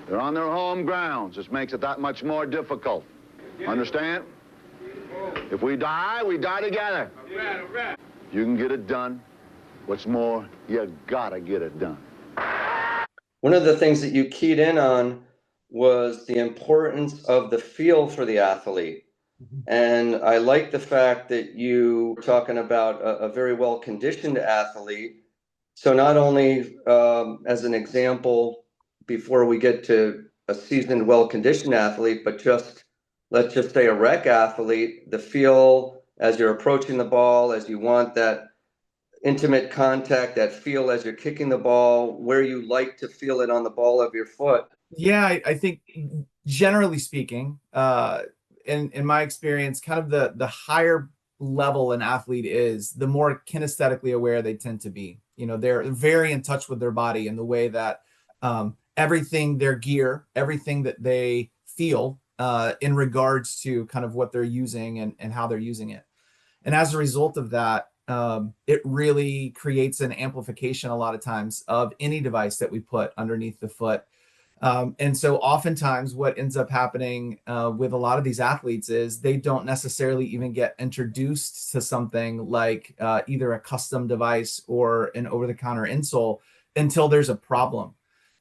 They're on their home grounds. This makes it that much more difficult. Understand? If we die together. You can get it done. What's more, you gotta get it done. One of the things that you keyed in on was the importance of the feel for the athlete. And I like the fact that you were talking about a very well-conditioned athlete. So not only as an example, before we get to a seasoned, well-conditioned athlete, but just, let's just say a rec athlete, the feel as you're approaching the ball, as you want that intimate contact, that feel as you're kicking the ball, where you like to feel it on the ball of your foot. Yeah, I think generally speaking, in my experience, kind of the higher level an athlete is, the more kinesthetically aware they tend to be. You know, they're very in touch with their body in the way that everything, their gear, everything that they feel in regards to kind of what they're using and how they're using it. And as a result of that, it really creates an amplification a lot of times of any device that we put underneath the foot. And so oftentimes what ends up happening with a lot of these athletes is they don't necessarily even get introduced to something like either a custom device or an over-the-counter insole until there's a problem.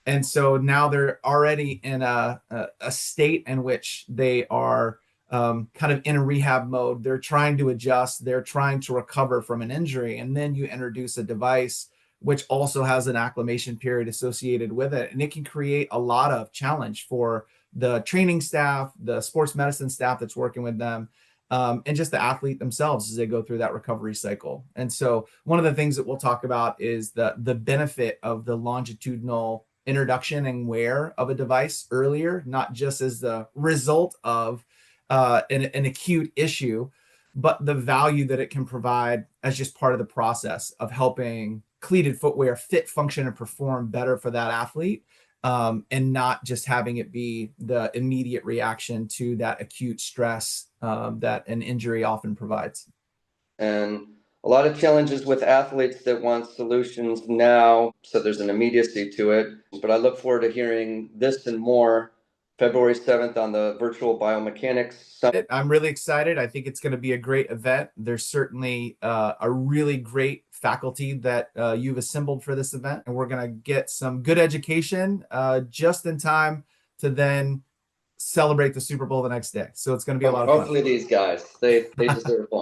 And so now they're already in a state in which they are kind of in a rehab mode. They're trying to adjust. They're trying to recover from an injury. And then you introduce a device which also has an acclimation period associated with it. And it can create a lot of challenge for the training staff, the sports medicine staff that's working with them, and just the athlete themselves as they go through that recovery cycle. And so one of the things that we'll talk about is the benefit of the longitudinal introduction and wear of a device earlier, not just as the result of an acute issue, but the value that it can provide as just part of the process of helping cleated footwear fit, function, and perform better for that athlete, and not just having it be the immediate reaction to that acute stress that an injury often provides. And a lot of challenges with athletes that want solutions now, so there's an immediacy to it. But I look forward to hearing this and more February 7th on the Virtual Biomechanics Summit. I'm really excited. I think it's going to be a great event. There's certainly a really great faculty that you've assembled for this event, and we're going to get some good education just in time to then celebrate the Super Bowl the next day. So it's going to be a lot of fun. Hopefully these guys, they deserve one.